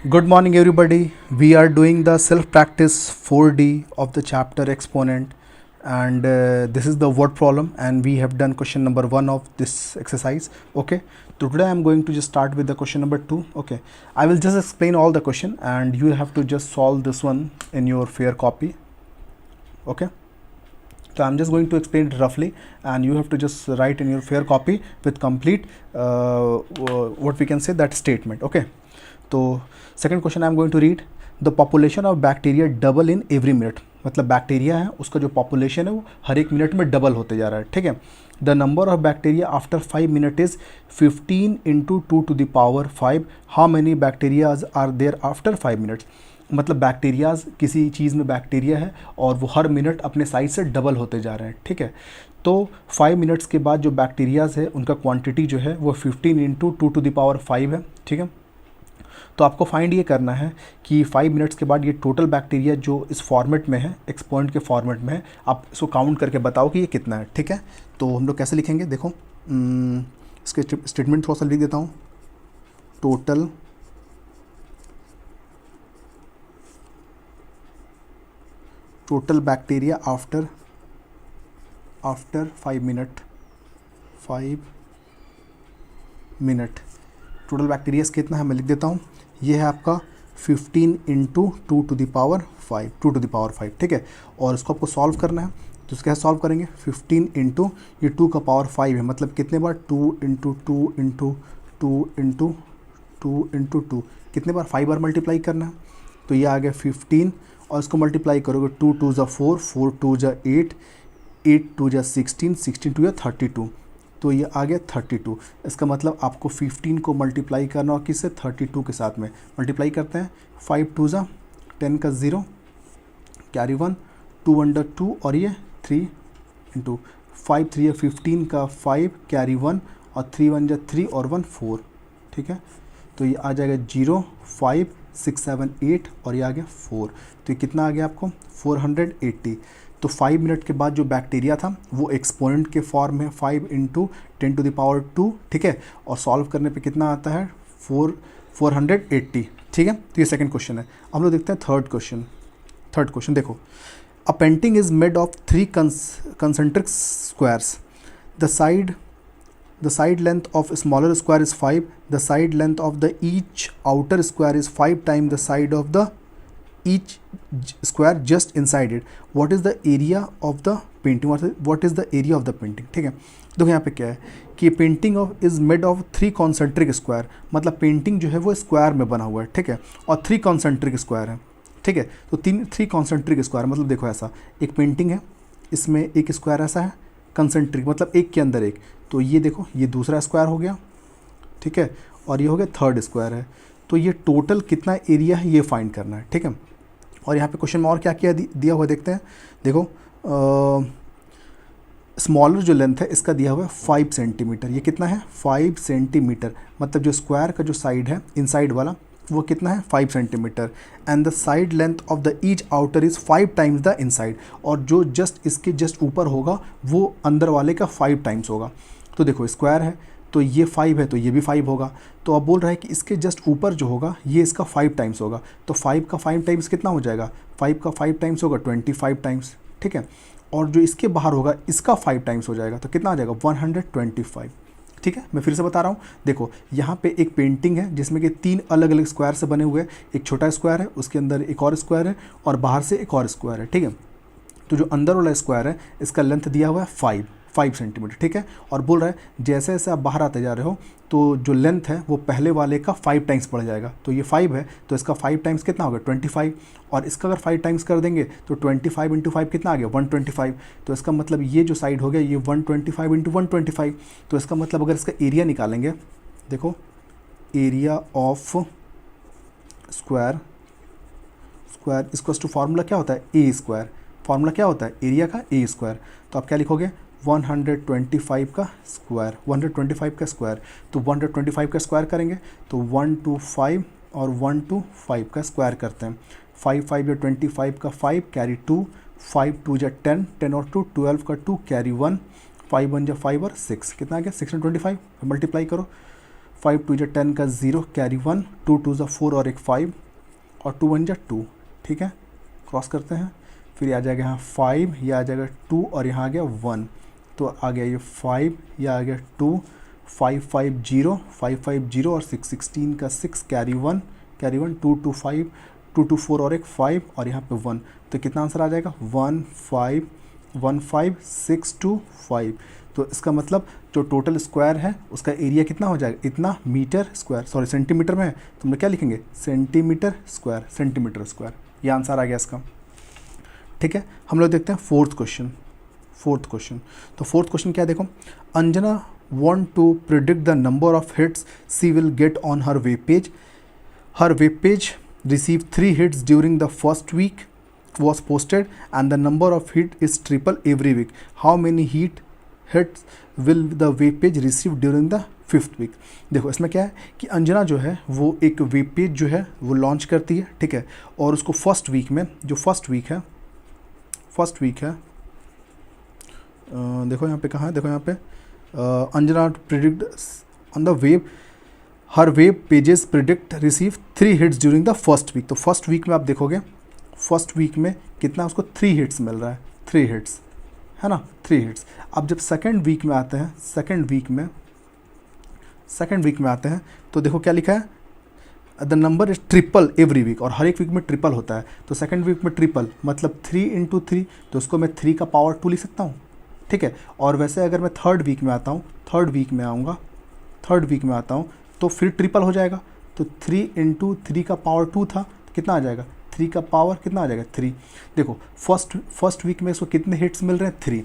Good morning, everybody. We are doing the self practice 4D of the chapter exponent, and this is the word problem. And we have done question number 1 of this exercise. Okay, so today I'm going to just start with the question number 2. Okay, I will just explain all the question, and you have to just solve this one in your fair copy. Okay. So I'm just going to explain it roughly, and you have to just write in your fair copy with complete what we can say that statement. Okay. तो second question I am going to read the population of bacteria double in every minute. मतलब bacteria है उसका जो population है वो हर एक minute में double होते जा रहा है। ठीक है। The number of bacteria after 5 minute is 15 into 2⁵। How many bacterias are there after 5 minutes. मतलब बैक्टीरियाज किसी चीज़ में बैक्टीरिया है और वो हर मिनट अपने साइज से डबल होते जा रहे हैं। ठीक है। तो 5 मिनट्स के बाद जो बैक्टीरियाज है उनका क्वांटिटी जो है वो 15 इंटू 2⁵ है। ठीक है। तो आपको फाइंड ये करना है कि 5 मिनट्स के बाद ये टोटल बैक्टीरिया जो इस फॉर्मेट में है, एक्सपोनेंट के फॉर्मेट में है, आप इसको काउंट करके बताओ कि ये कितना है। ठीक है। तो हम लोग कैसे लिखेंगे, देखो इसके स्टेटमेंट थोड़ा सा लिख देता हूँ। Total bacteria after 5 minute total bacteria कितना है मैं लिख देता हूँ। ये है आपका 15 इंटू 2⁵। ठीक है। और इसको आपको सॉल्व करना है, तो इसको कैसे सॉल्व करेंगे। 15 इंटू ये 2⁵ है, मतलब कितने बार 2 इंटू 2 इंटू 2 इंटू 2 इंटू 2 कितने बार 5 बार मल्टीप्लाई करना है। तो ये आ गया 15 और इसको मल्टीप्लाई करोगे 2 2 ज़ा 4, 4 2 ज़ा 8, 8 2 ज़ा 16, 16 2 ज़ा 32। तो ये आ गया 32। इसका मतलब आपको 15 को मल्टीप्लाई करना और किससे 32 के साथ में मल्टीप्लाई करते हैं। 5 2 ज़ा 10 का 0 कैरी 1 2 अंडर 2 और ये 3 इंटू 5 3 या 15 का 5 कैरी 1 और 3 1 जा 3 और 1 4। ठीक है। तो ये आ जाएगा 0 5 6 7 8 और ये आ गया 4। तो ये कितना आ गया आपको 480। तो 5 मिनट के बाद जो बैक्टीरिया था वो एक्सपोनेंट के फॉर्म में 5 इंटू 10⁻²। ठीक है। और सॉल्व करने पे कितना आता है 480। ठीक है। तो ये सेकंड क्वेश्चन है। हम लोग देखते हैं थर्ड क्वेश्चन देखो। अ painting is made of 3 concentric squares. The side length of a smaller square is 5. The side length of the each outer square is 5 times the side of the each square just inside it. What is the area of the painting? What is the area of the painting? ठीक है। देखो यहाँ पे क्या है कि painting of is made of 3 concentric square. मतलब painting जो है वो स्क्वायर में बना हुआ है। ठीक है। और 3 कॉन्सेंट्रिक स्क्वायर है। ठीक है। तो 3 कॉन्सेंट्रिक स्क्वायर मतलब देखो ऐसा एक पेंटिंग है, इसमें एक स्क्वायर ऐसा है कंसेंट्रिक, मतलब एक के अंदर एक। तो ये देखो ये दूसरा स्क्वायर हो गया। ठीक है। और ये हो गया थर्ड स्क्वायर है। तो ये टोटल कितना एरिया है ये फाइंड करना है। ठीक है। और यहाँ पे क्वेश्चन में और क्या क्या दिया हुआ देखते हैं। देखो स्मॉलर जो लेंथ है इसका दिया हुआ है 5 सेंटीमीटर। ये कितना है 5 सेंटीमीटर। मतलब जो स्क्वायर का जो साइड है इनसाइड वाला वो कितना है 5 centimetre. And the side length of the each outer is 5 times the inside. और जो जस्ट इसके जस्ट ऊपर होगा वो अंदर वाले का 5 टाइम्स होगा। तो देखो स्क्वायर है तो ये 5 है तो ये भी 5 होगा। तो अब बोल रहा है कि इसके जस्ट ऊपर जो होगा ये इसका 5 टाइम्स होगा। तो 5 का 5 टाइम्स कितना हो जाएगा, 5 का 5 टाइम्स होगा 25 टाइम्स। ठीक है। और जो इसके बाहर होगा इसका 5 टाइम्स हो जाएगा। तो कितना आ जाएगा 125। ठीक है। मैं फिर से बता रहा हूँ, देखो यहाँ पे एक पेंटिंग है जिसमें कि 3 अलग अलग स्क्वायर से बने हुए हैं। एक छोटा स्क्वायर है, उसके अंदर एक और स्क्वायर है और बाहर से एक और स्क्वायर है। ठीक है। तो जो अंदर वाला स्क्वायर है इसका लेंथ दिया हुआ है 5 सेंटीमीटर। ठीक है। और बोल रहा है जैसे जैसे आप बाहर आते जा रहे हो तो जो लेंथ है वो पहले वाले का 5 टाइम्स बढ़ जाएगा। तो ये 5 है तो इसका 5 टाइम्स कितना होगा 25। और इसका अगर 5 टाइम्स कर देंगे तो 25 इंटू 5 कितना आ गया 125। तो इसका मतलब ये जो साइड हो गया ये 125 इंटू 125। तो इसका मतलब अगर इसका एरिया निकालेंगे, देखो एरिया ऑफ स्क्वायर इसको टू फार्मूला क्या होता है ए स्क्वायर। फार्मूला क्या होता है एरिया का ए स्क्वायर। तो आप क्या लिखोगे 125 का स्क्वायर। 125 का स्क्वायर तो 125 का स्क्वायर करेंगे तो 125 और 125 का स्क्वायर करते हैं। 5 5 या 25 का 5 कैरी 2, 5 2 या 10, 10 और 2 12 का 2 कैरी 1, 5 1 या 5 और 6 कितना आ गया 625। मल्टीप्लाई करो 5 2 10 का 0 कैरी 1, 2 2 4 और एक 5 और 2 1 2, ठीक है, क्रॉस करते हैं। फिर ये आ जाएगा यहाँ 5, ये आ जाएगा 2 और यहाँ आ गया 1, तो आ गया ये 5, ये आ गया 2, 5 5 0 5 5 0 और 6 16 का 6 कैरी 1 2 2 5 2 2 4 और एक 5 और यहाँ पे 1, तो कितना आंसर आ जाएगा 1 5 1 5 6 2 5। तो इसका मतलब जो टोटल स्क्वायर है उसका एरिया कितना हो जाएगा, इतना मीटर स्क्वायर, सॉरी सेंटीमीटर में है तो हम लोग क्या लिखेंगे, सेंटीमीटर स्क्वायर, ये आंसर आ गया इसका। ठीक है, हम लोग देखते हैं फोर्थ क्वेश्चन। तो फोर्थ क्वेश्चन क्या है, देखो, Anjana want to predict the number of hits she will get on her web page. Her web page received 3 hits during the first week was posted and the number of hit is triple every week. How many hits will the web page receive during the 5th week? देखो इसमें क्या है कि अंजना जो है वो एक web page जो है वो लॉन्च करती है, ठीक है, और उसको फर्स्ट वीक में, जो फर्स्ट वीक है देखो यहाँ पे कहाँ है, देखो यहाँ पे Anjana predict on the web, हर web pages predict receive 3 hits during the first week. तो फर्स्ट वीक में आप देखोगे, फर्स्ट वीक में कितना उसको 3 हिट्स मिल रहा है, 3 हिट्स है ना, 3 हिट्स। अब जब सेकेंड वीक में आते हैं, सेकेंड वीक में आते हैं तो देखो क्या लिखा है, the number is triple every week, और हर एक वीक में ट्रिपल होता है। तो सेकेंड वीक में ट्रिपल मतलब 3 × 3, तो उसको मैं 3 का पावर 2 लिख सकता हूँ, ठीक है। और वैसे अगर मैं थर्ड वीक में आता हूँ, थर्ड वीक में आता हूँ तो फिर ट्रिपल हो जाएगा। तो 3 × 3 का पावर 2 था, तो कितना आ जाएगा, 3 का पावर कितना आ जाएगा 3। देखो फर्स्ट वीक में इसको कितने हिट्स मिल रहे हैं, 3।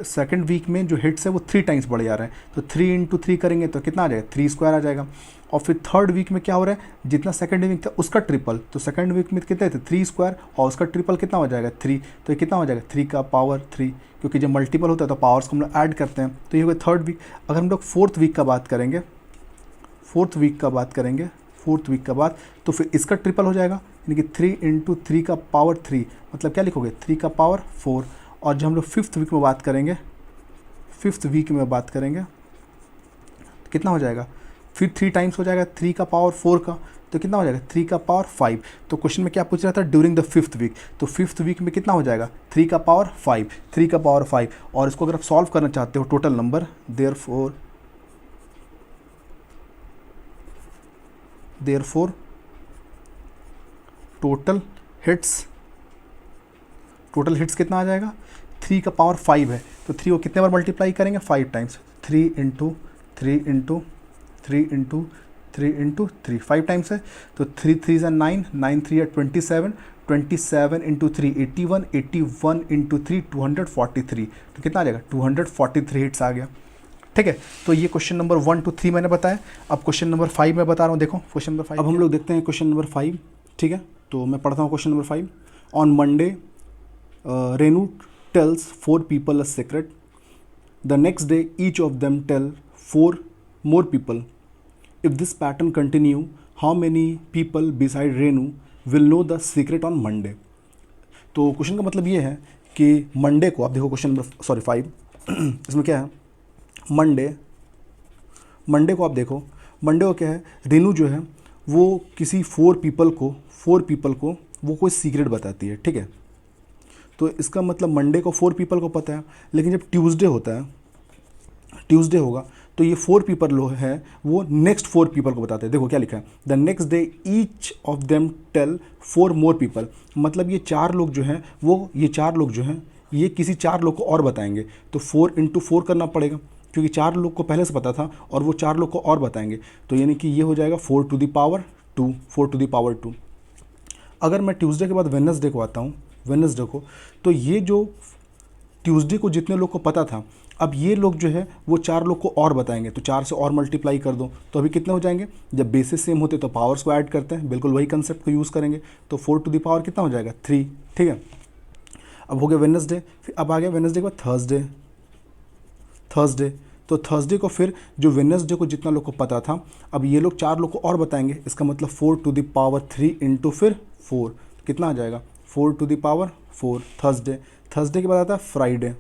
सेकंड वीक में जो हिट्स है वो 3 टाइम्स बढ़ जा रहे हैं, तो 3 × 3 करेंगे तो कितना आ जाएगा, 3 स्क्वायर आ जाएगा। और फिर थर्ड वीक में क्या हो रहा है, जितना सेकंड वीक था उसका ट्रिपल, तो सेकंड वीक में कितने थे 3 स्क्वायर, और उसका ट्रिपल कितना हो जाएगा 3, तो ये कितना हो जाएगा 3 का पावर 3, क्योंकि जब मल्टीपल होता है तो पावर्स को हम लोग ऐड करते हैं। तो ये हो गया थर्ड वीक। अगर हम लोग फोर्थ वीक का बात करेंगे, फोर्थ वीक का बाद तो फिर इसका ट्रिपल हो जाएगा, यानी कि 3 × 3 का पावर 3, मतलब क्या लिखोगे 3 का पावर 4। और जब हम लोग फिफ्थ वीक में बात करेंगे तो कितना हो जाएगा, फिर 3 टाइम्स हो जाएगा 3 का पावर 4 का, तो कितना हो जाएगा 3 का पावर 5। तो क्वेश्चन में क्या पूछ रहा था, ड्यूरिंग द 5th वीक, तो 5th वीक में कितना हो जाएगा 3 का पावर 5। और इसको अगर आप सॉल्व करना चाहते हो total number, therefore total hits कितना आ जाएगा, 3 का पावर 5 है, तो 3 को कितने बार मल्टीप्लाई करेंगे, 5 टाइम्स, 3 × 3 5 टाइम्स है, तो 3 3 × 9 9 3 27 27 × 3 81 81 × 3 243, तो कितना आ जाएगा 243 हिट्स आ गया। ठीक है, तो ये क्वेश्चन नंबर 1 to 3 मैंने बताया। अब क्वेश्चन नंबर 5 मैं बता रहा हूँ, देखो क्वेश्चन नंबर 5। अब हम लोग देखते हैं क्वेश्चन नंबर 5, ठीक है, तो मैं पढ़ता हूँ question number 5। On Monday Renu tells 4 people a secret. The next day each of them tell 4 more people. If this pattern continue, how many people beside Renu will know the secret on Monday? तो question का मतलब ये है कि Monday को आप देखो, question number 5 इसमें क्या है, मंडे को आप देखो, मंडे को क्या है, रेनू जो है वो किसी 4 people को वो कोई सीक्रेट बताती है, ठीक है। तो इसका मतलब मंडे को 4 people को पता है, लेकिन जब ट्यूसडे होगा तो ये 4 people है वो नेक्स्ट 4 people को बताते हैं। देखो क्या लिखा है, the next day each of them tell 4 more people, मतलब ये 4 लोग जो हैं ये किसी 4 लोग को और बताएंगे। तो 4 × 4 करना पड़ेगा, क्योंकि 4 लोग को पहले से पता था और वो 4 लोग को और बताएंगे, तो यानी कि ये हो जाएगा 4 to the power 2। अगर मैं ट्यूसडे के बाद वेडनेसडे को आता हूँ, तो ये जो ट्यूसडे को जितने लोग को पता था, अब ये लोग जो है वो 4 लोग को और बताएंगे, तो 4 से और मल्टीप्लाई कर दो, तो अभी कितने हो जाएंगे, जब बेसिस सेम होते तो पावर्स को ऐड करते हैं, बिल्कुल वही कंसेप्ट को यूज़ करेंगे, तो 4 to the power कितना हो जाएगा 3, ठीक है। अब हो गया वेडनेसडे, फिर अब आ गया वेडनेसडे के बाद थर्सडे, तो थर्सडे को फिर जो वेडनेसडे को जितना लोग को पता था, अब ये लोग 4 लोग को और बताएंगे, इसका मतलब 4 to the power 3 × फिर 4, कितना आ जाएगा 4 to the power 4। थर्सडे के बाद आता है फ्राइडे,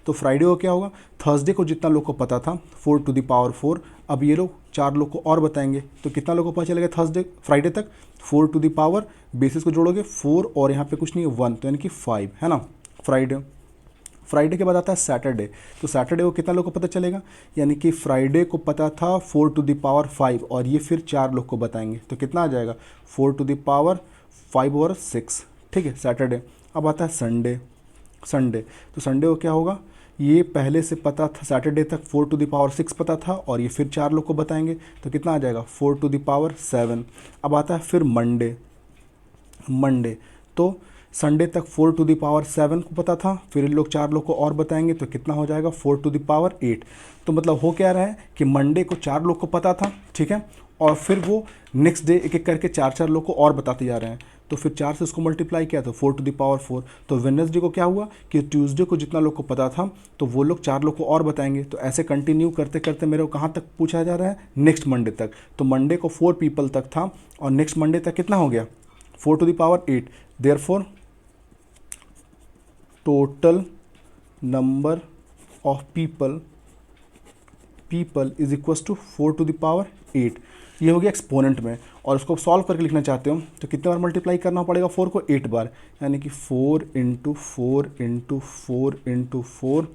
तो फ्राइडे को क्या होगा, थर्सडे को जितना लोग को पता था 4 टू द पावर 4, अब ये लोग 4 लोग को और बताएंगे, तो कितना लोग को पता चलेगा फ्राइडे तक, 4 टू द पावर, बेसिस को जोड़ोगे 4 और यहाँ पे कुछ नहीं है 1, तो यानी कि 5 है ना। फ्राइडे के बाद आता है सैटरडे, तो सैटरडे को कितना लोग को पता चलेगा, यानी कि फ्राइडे को पता था 4 टू द पावर 5 और ये फिर 4 लोग को बताएंगे, तो कितना आ जाएगा 4 टू द पावर 5 और 6, ठीक है सैटरडे। अब आता है संडे, तो संडे को क्या होगा, ये पहले से पता था सैटरडे तक 4 टू द पावर 6 पता था और ये फिर 4 लोग को बताएंगे, तो कितना आ जाएगा 4 टू द पावर 7। अब आता है फिर मंडे, तो संडे तक 4 टू द पावर 7 को पता था, फिर इन लोग 4 लोग को और बताएंगे, तो कितना हो जाएगा 4 टू द पावर 8। तो मतलब हो क्या रहा है कि मंडे को 4 लोग को पता था, ठीक है, और फिर वो नेक्स्ट डे एक एक करके 4 लोग को और बताते जा रहे हैं, तो फिर 4 से उसको मल्टीप्लाई किया तो 4 टू द पावर 4। तो वेडनेसडे को क्या हुआ कि ट्यूसडे को जितना लोग को पता था तो वो लोग 4 लोग को और बताएंगे, तो ऐसे कंटिन्यू करते करते मेरे को कहाँ तक पूछा जा रहा है, नेक्स्ट मंडे तक। तो मंडे को 4 पीपल तक था और नेक्स्ट मंडे तक कितना हो गया 4 to the power 8, therefore total number of people is equals to 4 to the power 8। ये हो गया एक्सपोनेंट में, और उसको सॉल्व करके लिखना चाहते हो तो कितने बार मल्टीप्लाई करना पड़ेगा 4 को 8 बार, यानी कि 4 into 4 into 4 into 4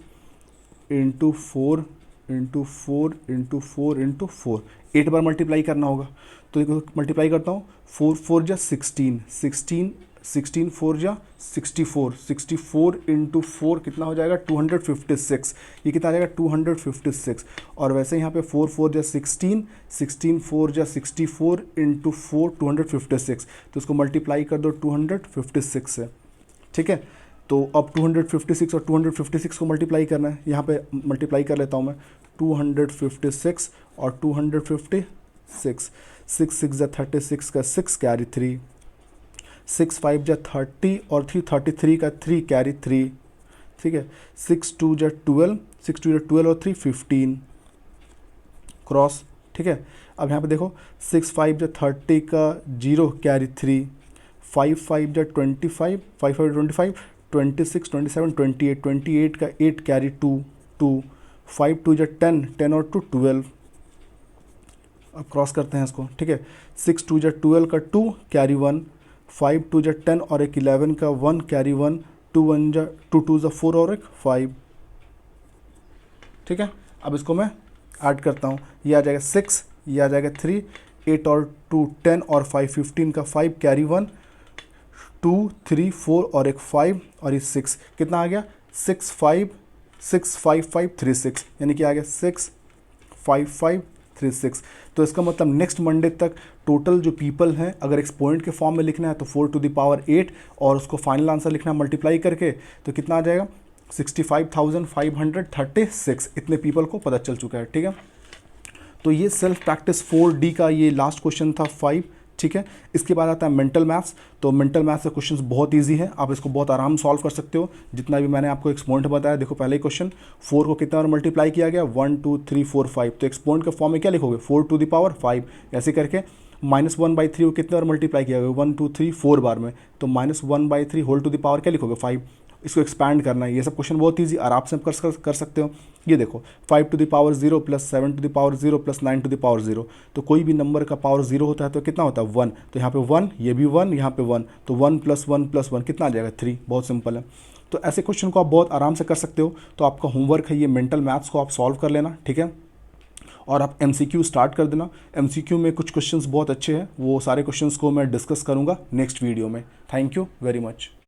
into 4 into 4 into 4 into 4, 8 बार मल्टीप्लाई करना होगा। तो देखो मल्टीप्लाई करता हूँ, 4 4 जा 16 4 जा 64, 64 इंटू 4 कितना हो जाएगा 256, ये कितना आ जाएगा 256। और वैसे यहाँ पे 4 4 जा 16, 4 जा 64 इंटू 4 256, तो उसको मल्टीप्लाई कर दो 256 से, ठीक है। तो अब 256 और 256 को मल्टीप्लाई करना है, यहाँ पे मल्टीप्लाई कर लेता हूँ मैं, 256 और 256, 6 6 जा 36 का 6 कैरी 3, 6 5 जा 30 और 3 33 का 3 कैरी 3, ठीक है। 6 2 जा 12, 6 2 जा 12 और 3 15 क्रॉस, ठीक है। अब यहाँ पे देखो 6 5 जा 30 का 0 कैरी 3, 5 5 जा 25, 5 5 25, 26 27 28, 28 का 8 कैरी 2 2, 5 2 जा 10, 10 और 2 12। अब क्रॉस करते हैं इसको, ठीक है। 6 2 जा 12 का 2 कैरी 1, 5 2 जा 10 और एक 11 का 1 कैरी 1, 2 1 जा 2 2 जा 4 और एक 5, ठीक है। अब इसको मैं ऐड करता हूँ, ये आ जाएगा 6, ये आ जाएगा 3, 8 और 2 10 और 5 15 का 5 कैरी 1, 2 3 4 और एक 5 और ये 6, कितना आ गया 6 5 6 5 5 3 6, यानी कि आ गया 6 5 5 3 6। तो इसका मतलब नेक्स्ट मंडे तक टोटल जो पीपल हैं, अगर एक्सपोनेंट के फॉर्म में लिखना है तो 4 टू द पावर 8 और उसको फाइनल आंसर लिखना है मल्टीप्लाई करके, तो कितना आ जाएगा 65,536, इतने पीपल को पता चल चुका है, ठीक है। तो ये सेल्फ प्रैक्टिस 4D का ये लास्ट क्वेश्चन था 5, ठीक है। इसके बाद आता है मेंटल मैथ्स, तो मेंटल मैथ्स का क्वेश्चंस बहुत इजी है, आप इसको बहुत आराम सॉल्व कर सकते हो, जितना भी मैंने आपको एक्सपोनेंट बताया। देखो पहले क्वेश्चन 4 को कितना बार मल्टीप्लाई किया गया 1 2 3 4 5, तो एक्सपोनेंट के फॉर्म में क्या लिखोगे 4 टू द पावर 5, ऐसे करके -1/3 को कितने बार मल्टीप्लाई किया गया 1 2 3 4 बार में, तो -1/3 होल टू द पावर क्या लिखोगे 5, इसको एक्सपैंड करना है। ये सब क्वेश्चन बहुत इजी आराम से कर सकते हो। ये देखो 5 to the power 0 plus 7 to the power 0 plus 9 to the power 0, तो कोई भी नंबर का पावर 0 होता है तो कितना होता है 1, तो यहाँ पे 1, ये भी 1, यहाँ पे 1, तो 1 प्लस 1 प्लस 1 कितना आ जाएगा 3, बहुत सिंपल है। तो ऐसे क्वेश्चन को आप बहुत आराम से कर सकते हो। तो आपका होमवर्क है ये मेंटल मैथ्स को आप सॉल्व कर लेना, ठीक है, और आप MCQ स्टार्ट कर देना। MCQ में कुछ क्वेश्चंस बहुत अच्छे हैं, वो सारे क्वेश्चंस को मैं डिस्कस करूँगा नेक्स्ट वीडियो में। Thank you very much.